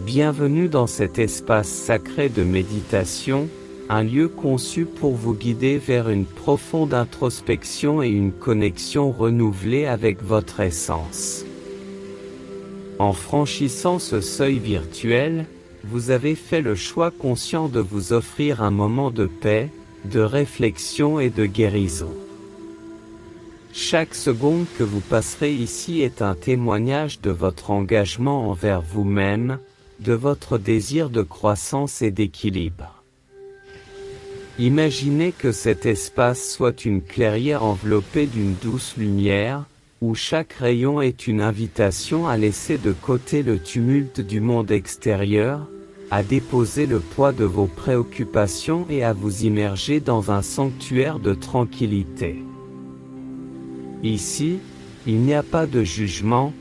Bienvenue dans cet espace sacré de méditation, un lieu conçu pour vous guider vers une profonde introspection et une connexion renouvelée avec votre essence. En franchissant ce seuil virtuel, vous avez fait le choix conscient de vous offrir un moment de paix, de réflexion et de guérison. Chaque seconde que vous passerez ici est un témoignage de votre engagement envers vous-même, de votre désir de croissance et d'équilibre. Imaginez que cet espace soit une clairière enveloppée d'une douce lumière, où chaque rayon est une invitation à laisser de côté le tumulte du monde extérieur, à déposer le poids de vos préoccupations et à vous immerger dans un sanctuaire de tranquillité. Ici, il n'y a pas de jugement,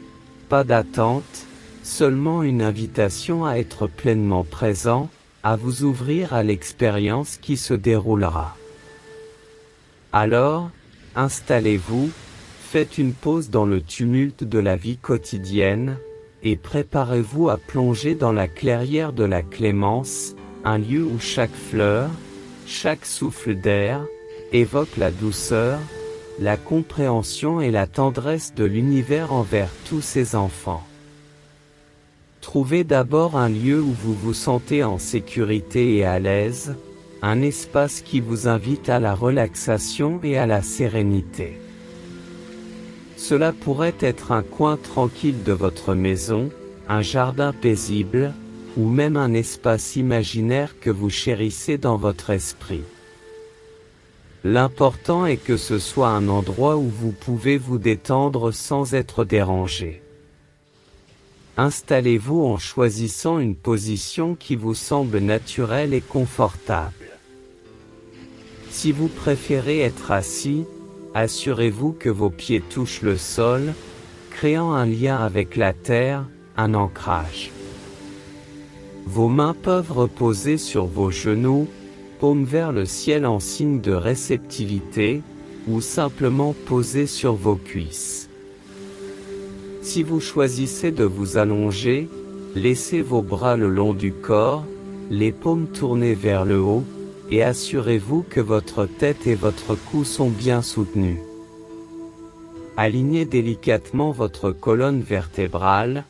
pas d'attente, seulement une invitation à être pleinement présent, à vous ouvrir à l'expérience qui se déroulera. Alors, installez-vous, faites une pause dans le tumulte de la vie quotidienne, et préparez-vous à plonger dans la clairière de la clémence, un lieu où chaque fleur, chaque souffle d'air, évoque la douceur, la compréhension et la tendresse de l'univers envers tous ses enfants. Trouvez d'abord un lieu où vous vous sentez en sécurité et à l'aise, un espace qui vous invite à la relaxation et à la sérénité. Cela pourrait être un coin tranquille de votre maison, un jardin paisible, ou même un espace imaginaire que vous chérissez dans votre esprit. L'important est que ce soit un endroit où vous pouvez vous détendre sans être dérangé. Installez-vous en choisissant une position qui vous semble naturelle et confortable. Si vous préférez être assis, assurez-vous que vos pieds touchent le sol, créant un lien avec la terre, un ancrage. Vos mains peuvent reposer sur vos genoux, paumes vers le ciel en signe de réceptivité, ou simplement poser sur vos cuisses. Si vous choisissez de vous allonger, laissez vos bras le long du corps, les paumes tournées vers le haut, et assurez-vous que votre tête et votre cou sont bien soutenus. Alignez délicatement votre colonne vertébrale,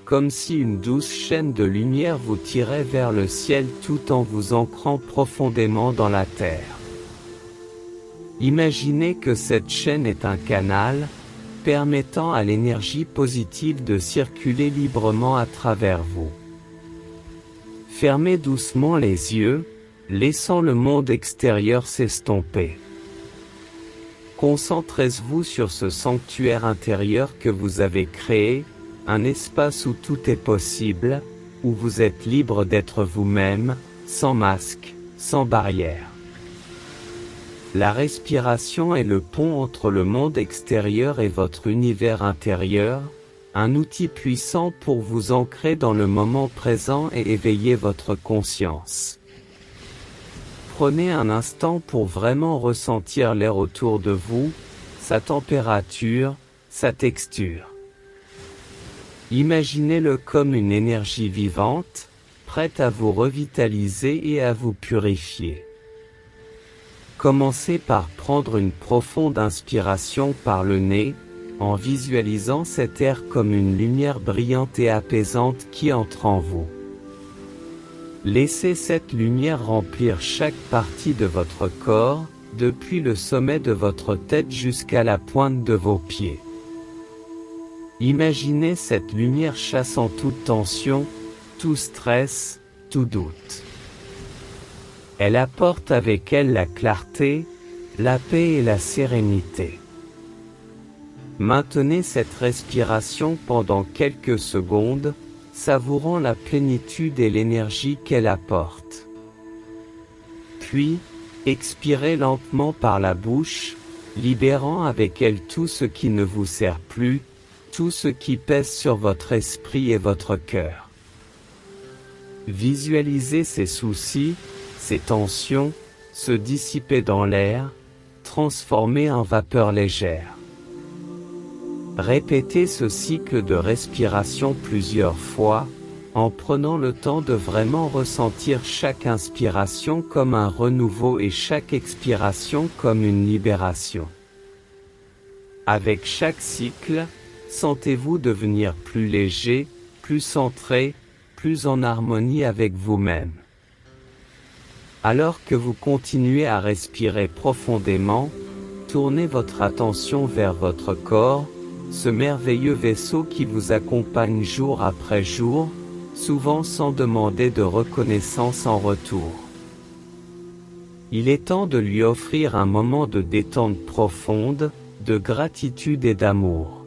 comme si une douce chaîne de lumière vous tirait vers le ciel tout en vous ancrant profondément dans la terre. Imaginez que cette chaîne est un canal, permettant à l'énergie positive de circuler librement à travers vous. Fermez doucement les yeux, laissant le monde extérieur s'estomper. Concentrez-vous sur ce sanctuaire intérieur que vous avez créé, un espace où tout est possible, où vous êtes libre d'être vous-même, sans masque, sans barrière. La respiration est le pont entre le monde extérieur et votre univers intérieur, un outil puissant pour vous ancrer dans le moment présent et éveiller votre conscience. Prenez un instant pour vraiment ressentir l'air autour de vous, sa température, sa texture. Imaginez-le comme une énergie vivante, prête à vous revitaliser et à vous purifier. Commencez par prendre une profonde inspiration par le nez, en visualisant cet air comme une lumière brillante et apaisante qui entre en vous. Laissez cette lumière remplir chaque partie de votre corps, depuis le sommet de votre tête jusqu'à la pointe de vos pieds. Imaginez cette lumière chassant toute tension, tout stress, tout doute. Elle apporte avec elle la clarté, la paix et la sérénité. Maintenez cette respiration pendant quelques secondes, savourant la plénitude et l'énergie qu'elle apporte. Puis, expirez lentement par la bouche, libérant avec elle tout ce qui ne vous sert plus, tout ce qui pèse sur votre esprit et votre cœur. Visualisez ces soucis, ces tensions, se dissiper dans l'air, transformés en vapeur légère. Répétez ce cycle de respiration plusieurs fois, en prenant le temps de vraiment ressentir chaque inspiration comme un renouveau et chaque expiration comme une libération. Avec chaque cycle, sentez-vous devenir plus léger, plus centré, plus en harmonie avec vous-même. Alors que vous continuez à respirer profondément, tournez votre attention vers votre corps, ce merveilleux vaisseau qui vous accompagne jour après jour, souvent sans demander de reconnaissance en retour. Il est temps de lui offrir un moment de détente profonde, de gratitude et d'amour.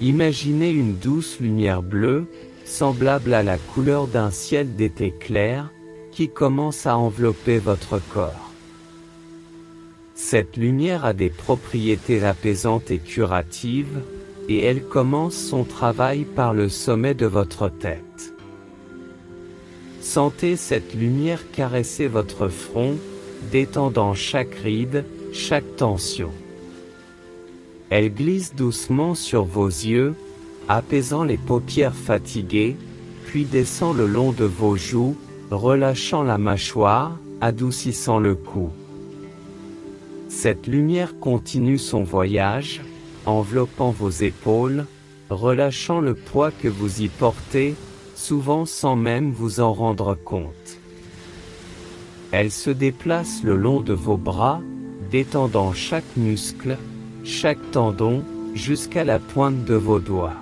Imaginez une douce lumière bleue, semblable à la couleur d'un ciel d'été clair, qui commence à envelopper votre corps. Cette lumière a des propriétés apaisantes et curatives, et elle commence son travail par le sommet de votre tête. Sentez cette lumière caresser votre front, détendant chaque ride, chaque tension. Elle glisse doucement sur vos yeux, apaisant les paupières fatiguées, puis descend le long de vos joues, relâchant la mâchoire, adoucissant le cou. Cette lumière continue son voyage, enveloppant vos épaules, relâchant le poids que vous y portez, souvent sans même vous en rendre compte. Elle se déplace le long de vos bras, détendant chaque muscle, chaque tendon, jusqu'à la pointe de vos doigts.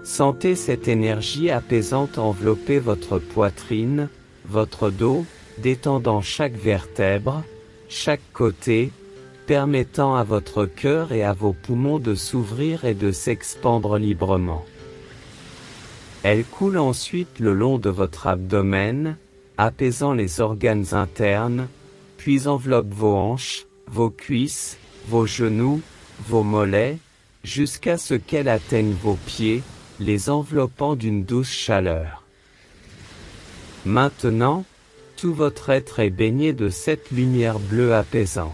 Sentez cette énergie apaisante envelopper votre poitrine, votre dos, détendant chaque vertèbre, chaque côté, permettant à votre cœur et à vos poumons de s'ouvrir et de s'expandre librement. Elle coule ensuite le long de votre abdomen, apaisant les organes internes, puis enveloppe vos hanches, vos cuisses, vos genoux, vos mollets, jusqu'à ce qu'elle atteigne vos pieds, les enveloppant d'une douce chaleur. Maintenant, tout votre être est baigné de cette lumière bleue apaisante.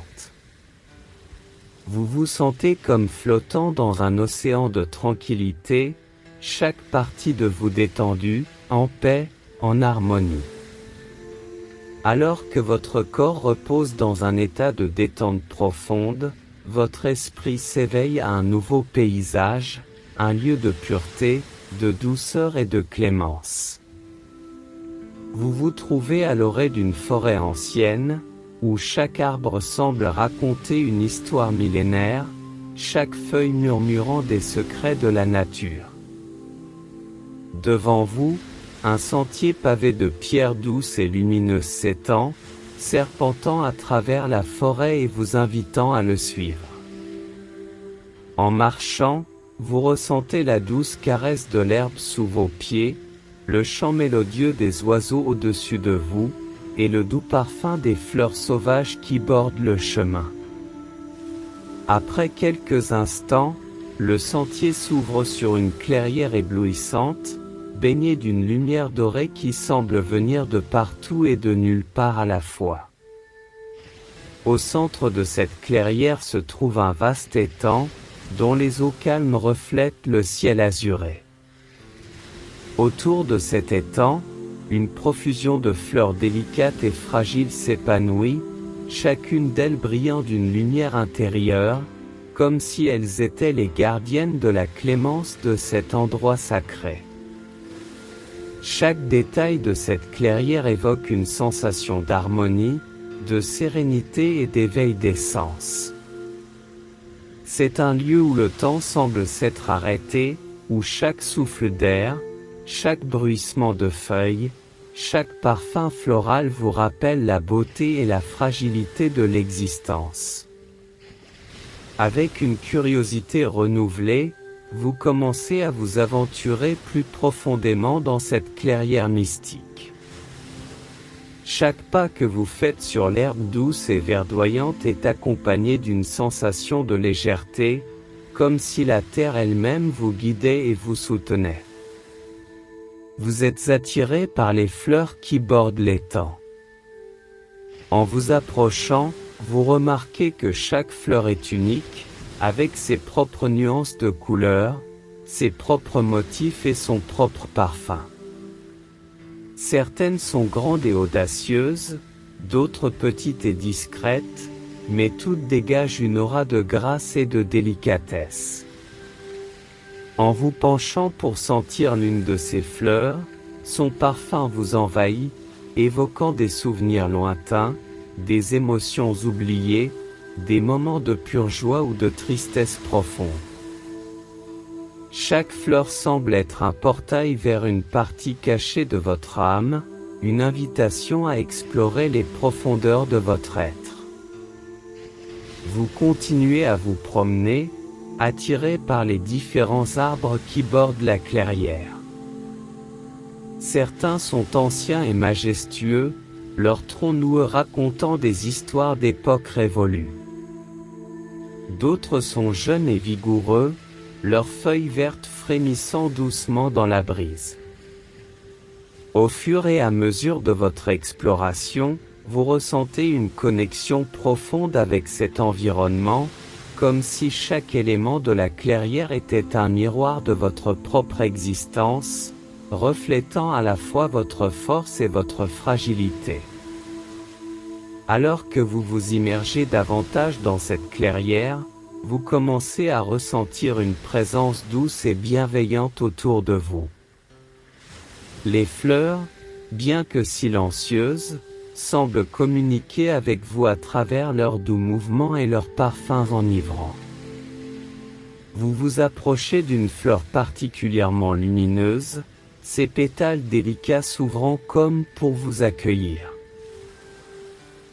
Vous vous sentez comme flottant dans un océan de tranquillité, chaque partie de vous détendue, en paix, en harmonie. Alors que votre corps repose dans un état de détente profonde, votre esprit s'éveille à un nouveau paysage, un lieu de pureté, de douceur et de clémence. Vous vous trouvez à l'orée d'une forêt ancienne, où chaque arbre semble raconter une histoire millénaire, chaque feuille murmurant des secrets de la nature. Devant vous, un sentier pavé de pierres douces et lumineuses s'étend, serpentant à travers la forêt et vous invitant à le suivre. En marchant, vous ressentez la douce caresse de l'herbe sous vos pieds, le chant mélodieux des oiseaux au-dessus de vous, et le doux parfum des fleurs sauvages qui bordent le chemin. Après quelques instants, le sentier s'ouvre sur une clairière éblouissante, baignée d'une lumière dorée qui semble venir de partout et de nulle part à la fois. Au centre de cette clairière se trouve un vaste étang, dont les eaux calmes reflètent le ciel azuré. Autour de cet étang, une profusion de fleurs délicates et fragiles s'épanouit, chacune d'elles brillant d'une lumière intérieure, comme si elles étaient les gardiennes de la clémence de cet endroit sacré. Chaque détail de cette clairière évoque une sensation d'harmonie, de sérénité et d'éveil des sens. C'est un lieu où le temps semble s'être arrêté, où chaque souffle d'air, chaque bruissement de feuilles, chaque parfum floral vous rappelle la beauté et la fragilité de l'existence. Avec une curiosité renouvelée, vous commencez à vous aventurer plus profondément dans cette clairière mystique. Chaque pas que vous faites sur l'herbe douce et verdoyante est accompagné d'une sensation de légèreté, comme si la terre elle-même vous guidait et vous soutenait. Vous êtes attiré par les fleurs qui bordent l'étang. En vous approchant, vous remarquez que chaque fleur est unique, avec ses propres nuances de couleurs, ses propres motifs et son propre parfum. Certaines sont grandes et audacieuses, d'autres petites et discrètes, mais toutes dégagent une aura de grâce et de délicatesse. En vous penchant pour sentir l'une de ces fleurs, son parfum vous envahit, évoquant des souvenirs lointains, des émotions oubliées, des moments de pure joie ou de tristesse profonde. Chaque fleur semble être un portail vers une partie cachée de votre âme, une invitation à explorer les profondeurs de votre être. Vous continuez à vous promener, attiré par les différents arbres qui bordent la clairière. Certains sont anciens et majestueux, leurs troncs noueux racontant des histoires d'époques révolues. D'autres sont jeunes et vigoureux, leurs feuilles vertes frémissant doucement dans la brise. Au fur et à mesure de votre exploration, vous ressentez une connexion profonde avec cet environnement, comme si chaque élément de la clairière était un miroir de votre propre existence, reflétant à la fois votre force et votre fragilité. Alors que vous vous immergez davantage dans cette clairière, vous commencez à ressentir une présence douce et bienveillante autour de vous. Les fleurs, bien que silencieuses, semblent communiquer avec vous à travers leurs doux mouvements et leurs parfums enivrants. Vous vous approchez d'une fleur particulièrement lumineuse, ses pétales délicats s'ouvrant comme pour vous accueillir.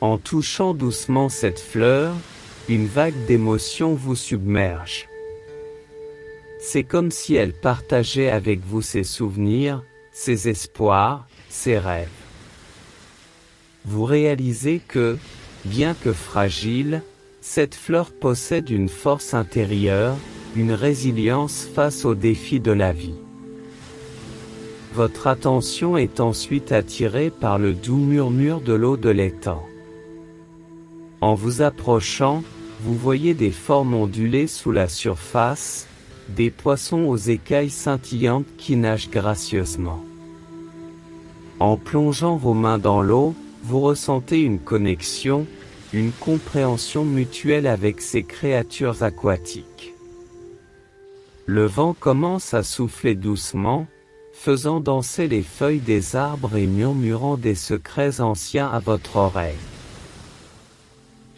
En touchant doucement cette fleur, une vague d'émotions vous submerge. C'est comme si elle partageait avec vous ses souvenirs, ses espoirs, ses rêves. Vous réalisez que, bien que fragile, cette fleur possède une force intérieure, une résilience face aux défis de la vie. Votre attention est ensuite attirée par le doux murmure de l'eau de l'étang. En vous approchant, vous voyez des formes ondulées sous la surface, des poissons aux écailles scintillantes qui nagent gracieusement. En plongeant vos mains dans l'eau, vous ressentez une connexion, une compréhension mutuelle avec ces créatures aquatiques. Le vent commence à souffler doucement, faisant danser les feuilles des arbres et murmurant des secrets anciens à votre oreille.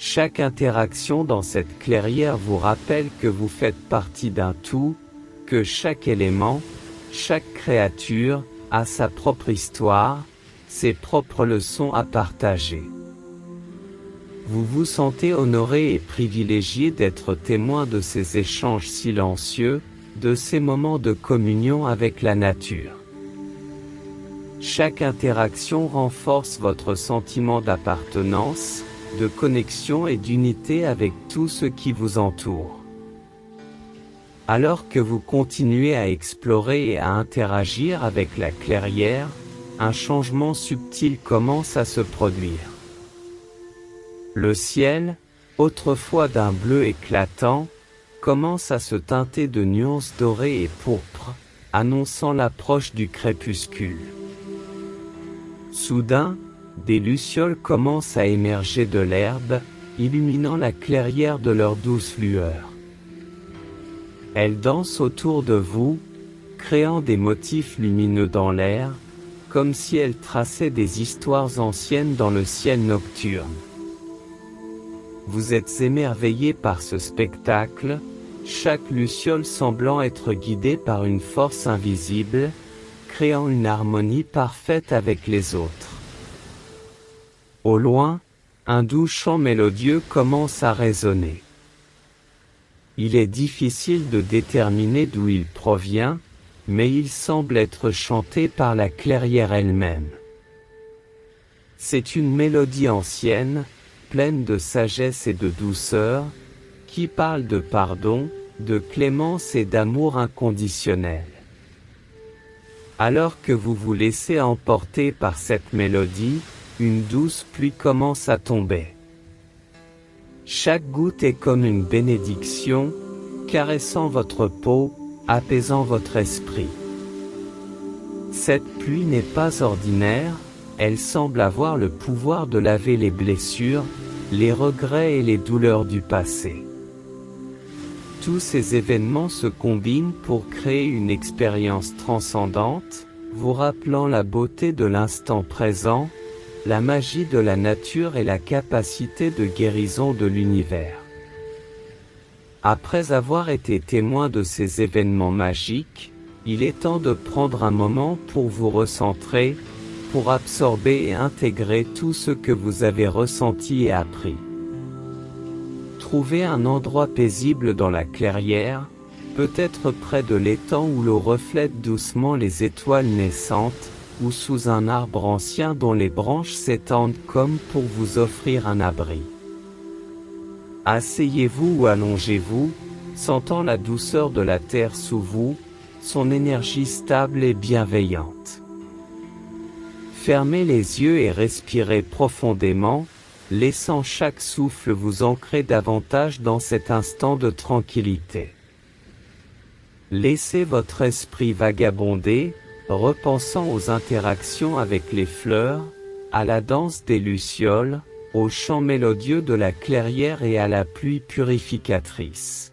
Chaque interaction dans cette clairière vous rappelle que vous faites partie d'un tout, que chaque élément, chaque créature, a sa propre histoire, ses propres leçons à partager. Vous vous sentez honoré et privilégié d'être témoin de ces échanges silencieux, de ces moments de communion avec la nature. Chaque interaction renforce votre sentiment d'appartenance, de connexion et d'unité avec tout ce qui vous entoure. Alors que vous continuez à explorer et à interagir avec la clairière, un changement subtil commence à se produire. Le ciel, autrefois d'un bleu éclatant, commence à se teinter de nuances dorées et pourpres, annonçant l'approche du crépuscule. Soudain, des lucioles commencent à émerger de l'herbe, illuminant la clairière de leur douce lueur. Elles dansent autour de vous, créant des motifs lumineux dans l'air, comme si elles traçaient des histoires anciennes dans le ciel nocturne. Vous êtes émerveillé par ce spectacle, chaque luciole semblant être guidée par une force invisible, créant une harmonie parfaite avec les autres. Au loin, un doux chant mélodieux commence à résonner. Il est difficile de déterminer d'où il provient, mais il semble être chanté par la clairière elle-même. C'est une mélodie ancienne, pleine de sagesse et de douceur, qui parle de pardon, de clémence et d'amour inconditionnel. Alors que vous vous laissez emporter par cette mélodie, une douce pluie commence à tomber. Chaque goutte est comme une bénédiction, caressant votre peau, apaisant votre esprit. Cette pluie n'est pas ordinaire, elle semble avoir le pouvoir de laver les blessures, les regrets et les douleurs du passé. Tous ces événements se combinent pour créer une expérience transcendante, vous rappelant la beauté de l'instant présent, la magie de la nature et la capacité de guérison de l'univers. Après avoir été témoin de ces événements magiques, il est temps de prendre un moment pour vous recentrer, pour absorber et intégrer tout ce que vous avez ressenti et appris. Trouvez un endroit paisible dans la clairière, peut-être près de l'étang où l'eau reflète doucement les étoiles naissantes, ou sous un arbre ancien dont les branches s'étendent comme pour vous offrir un abri. Asseyez-vous ou allongez-vous, sentant la douceur de la terre sous vous, son énergie stable et bienveillante. Fermez les yeux et respirez profondément, laissant chaque souffle vous ancrer davantage dans cet instant de tranquillité. Laissez votre esprit vagabonder, repensant aux interactions avec les fleurs, à la danse des lucioles, au chant mélodieux de la clairière et à la pluie purificatrice.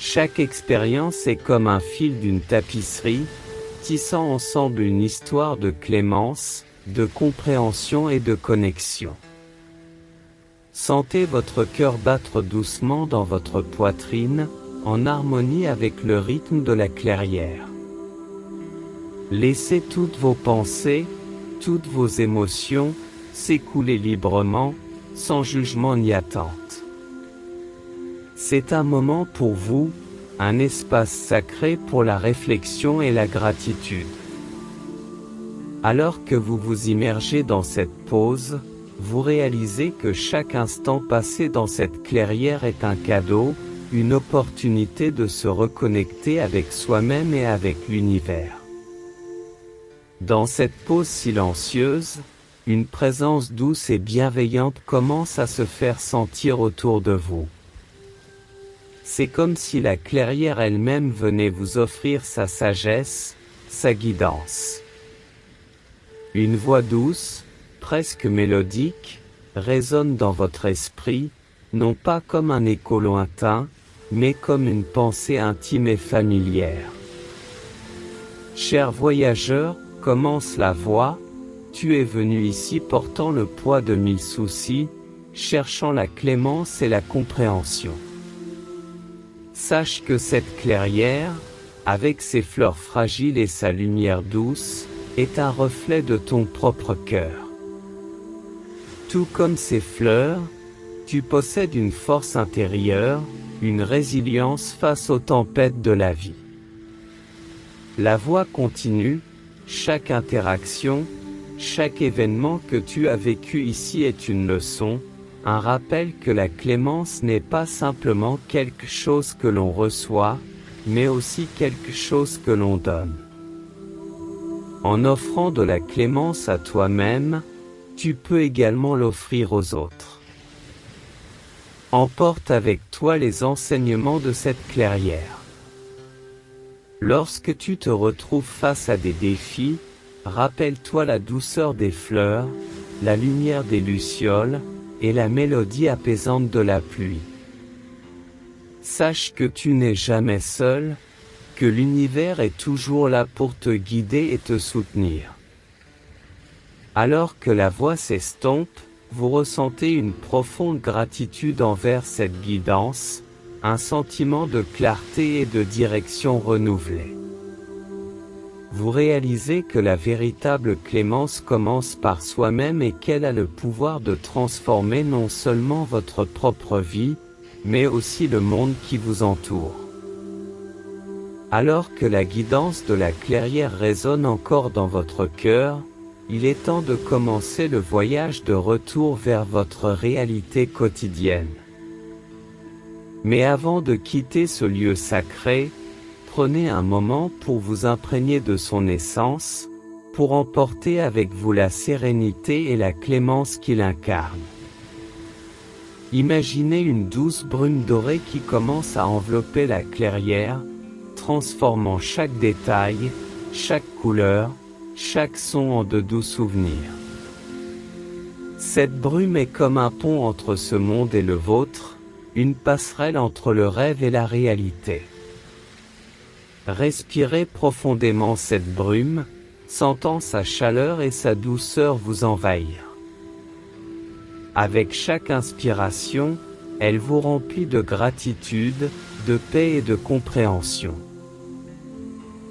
Chaque expérience est comme un fil d'une tapisserie, tissant ensemble une histoire de clémence, de compréhension et de connexion. Sentez votre cœur battre doucement dans votre poitrine, en harmonie avec le rythme de la clairière. Laissez toutes vos pensées, toutes vos émotions, s'écouler librement, sans jugement ni attente. C'est un moment pour vous, un espace sacré pour la réflexion et la gratitude. Alors que vous vous immergez dans cette pause, vous réalisez que chaque instant passé dans cette clairière est un cadeau, une opportunité de se reconnecter avec soi-même et avec l'univers. Dans cette pause silencieuse, une présence douce et bienveillante commence à se faire sentir autour de vous. C'est comme si la clairière elle-même venait vous offrir sa sagesse, sa guidance. Une voix douce, presque mélodique, résonne dans votre esprit, non pas comme un écho lointain, mais comme une pensée intime et familière. Cher voyageur, commence la voix, tu es venu ici portant le poids de 1000 soucis, cherchant la clémence et la compréhension. Sache que cette clairière, avec ses fleurs fragiles et sa lumière douce, est un reflet de ton propre cœur. Tout comme ces fleurs, tu possèdes une force intérieure, une résilience face aux tempêtes de la vie. La voix continue, chaque interaction, chaque événement que tu as vécu ici est une leçon, un rappel que la clémence n'est pas simplement quelque chose que l'on reçoit, mais aussi quelque chose que l'on donne. En offrant de la clémence à toi-même, tu peux également l'offrir aux autres. Emporte avec toi les enseignements de cette clairière. Lorsque tu te retrouves face à des défis, rappelle-toi la douceur des fleurs, la lumière des lucioles, et la mélodie apaisante de la pluie. Sache que tu n'es jamais seul, que l'univers est toujours là pour te guider et te soutenir. Alors que la voix s'estompe, vous ressentez une profonde gratitude envers cette guidance, un sentiment de clarté et de direction renouvelée. Vous réalisez que la véritable clémence commence par soi-même et qu'elle a le pouvoir de transformer non seulement votre propre vie, mais aussi le monde qui vous entoure. Alors que la guidance de la clairière résonne encore dans votre cœur, il est temps de commencer le voyage de retour vers votre réalité quotidienne. Mais avant de quitter ce lieu sacré, prenez un moment pour vous imprégner de son essence, pour emporter avec vous la sérénité et la clémence qu'il incarne. Imaginez une douce brume dorée qui commence à envelopper la clairière, transformant chaque détail, chaque couleur, chaque son en de doux souvenirs. Cette brume est comme un pont entre ce monde et le vôtre, une passerelle entre le rêve et la réalité. Respirez profondément cette brume, sentant sa chaleur et sa douceur vous envahir. Avec chaque inspiration, elle vous remplit de gratitude, de paix et de compréhension.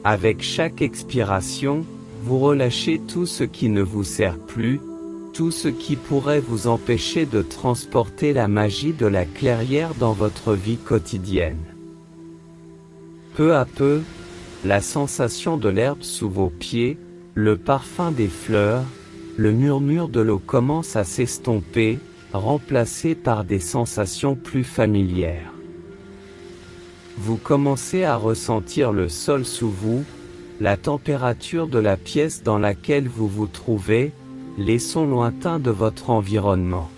Avec chaque expiration, vous relâchez tout ce qui ne vous sert plus, tout ce qui pourrait vous empêcher de transporter la magie de la clairière dans votre vie quotidienne. Peu à peu, la sensation de l'herbe sous vos pieds, le parfum des fleurs, le murmure de l'eau commence à s'estomper, remplacé par des sensations plus familières. Vous commencez à ressentir le sol sous vous, la température de la pièce dans laquelle vous vous trouvez, les sons lointains de votre environnement.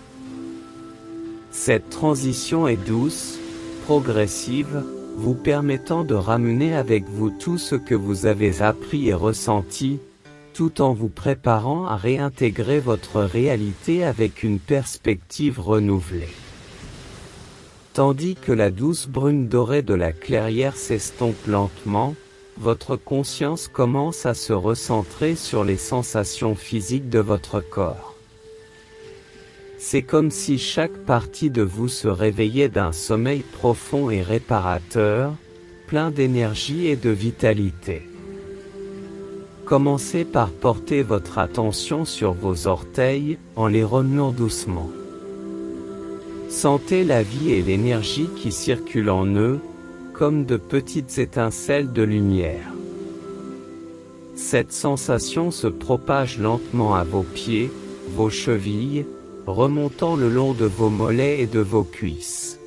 Cette transition est douce, progressive, vous permettant de ramener avec vous tout ce que vous avez appris et ressenti, tout en vous préparant à réintégrer votre réalité avec une perspective renouvelée. Tandis que la douce brume dorée de la clairière s'estompe lentement, votre conscience commence à se recentrer sur les sensations physiques de votre corps. C'est comme si chaque partie de vous se réveillait d'un sommeil profond et réparateur, plein d'énergie et de vitalité. Commencez par porter votre attention sur vos orteils, en les remuant doucement. Sentez la vie et l'énergie qui circulent en eux, comme de petites étincelles de lumière. Cette sensation se propage lentement à vos pieds, vos chevilles, remontant le long de vos mollets et de vos cuisses.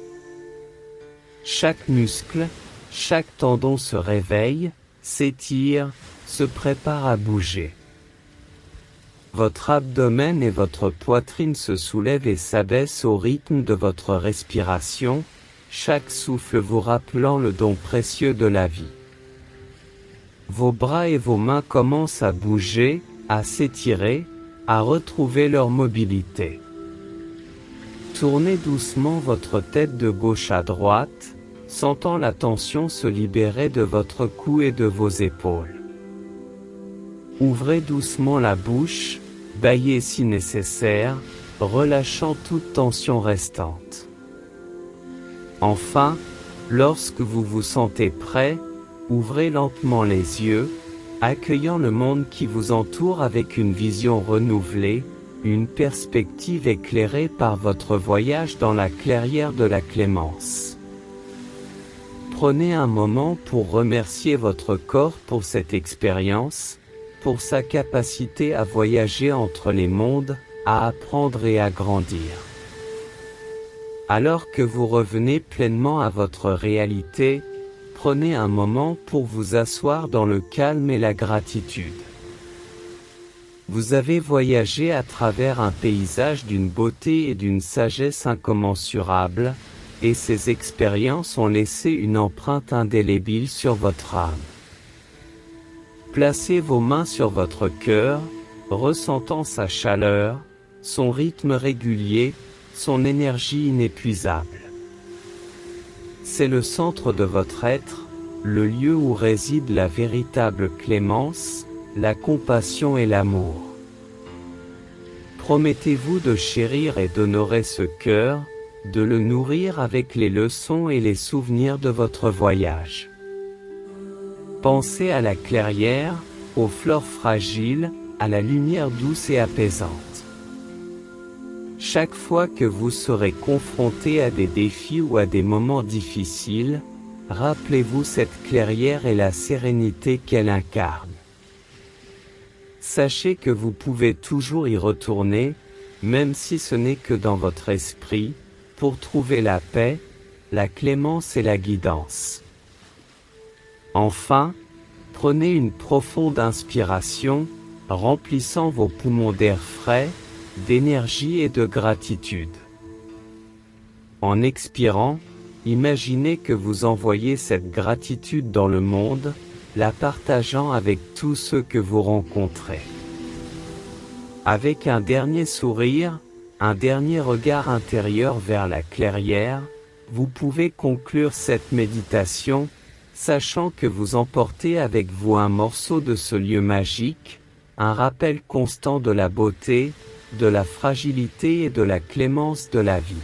Chaque muscle, chaque tendon se réveille, s'étire, se prépare à bouger. Votre abdomen et votre poitrine se soulèvent et s'abaissent au rythme de votre respiration, chaque souffle vous rappelant le don précieux de la vie. Vos bras et vos mains commencent à bouger, à s'étirer, à retrouver leur mobilité. Tournez doucement votre tête de gauche à droite, sentant la tension se libérer de votre cou et de vos épaules. Ouvrez doucement la bouche, bâillez si nécessaire, relâchant toute tension restante. Enfin, lorsque vous vous sentez prêt, ouvrez lentement les yeux, accueillant le monde qui vous entoure avec une vision renouvelée, une perspective éclairée par votre voyage dans la clairière de la clémence. Prenez un moment pour remercier votre corps pour cette expérience, pour sa capacité à voyager entre les mondes, à apprendre et à grandir. Alors que vous revenez pleinement à votre réalité, prenez un moment pour vous asseoir dans le calme et la gratitude. Vous avez voyagé à travers un paysage d'une beauté et d'une sagesse incommensurables, et ces expériences ont laissé une empreinte indélébile sur votre âme. Placez vos mains sur votre cœur, ressentant sa chaleur, son rythme régulier, son énergie inépuisable. C'est le centre de votre être, le lieu où réside la véritable clémence, la compassion et l'amour. Promettez-vous de chérir et d'honorer ce cœur, de le nourrir avec les leçons et les souvenirs de votre voyage. Pensez à la clairière, aux fleurs fragiles, à la lumière douce et apaisante. Chaque fois que vous serez confronté à des défis ou à des moments difficiles, rappelez-vous cette clairière et la sérénité qu'elle incarne. Sachez que vous pouvez toujours y retourner, même si ce n'est que dans votre esprit, pour trouver la paix, la clémence et la guidance. Enfin, prenez une profonde inspiration, remplissant vos poumons d'air frais, d'énergie et de gratitude. En expirant, Imaginez que vous envoyez cette gratitude dans le monde, la partageant avec tous ceux que vous rencontrez. Avec un dernier sourire, un dernier regard intérieur vers la clairière, vous pouvez conclure cette méditation, sachant que vous emportez avec vous un morceau de ce lieu magique, un rappel constant de la beauté, de la fragilité et de la clémence de la vie.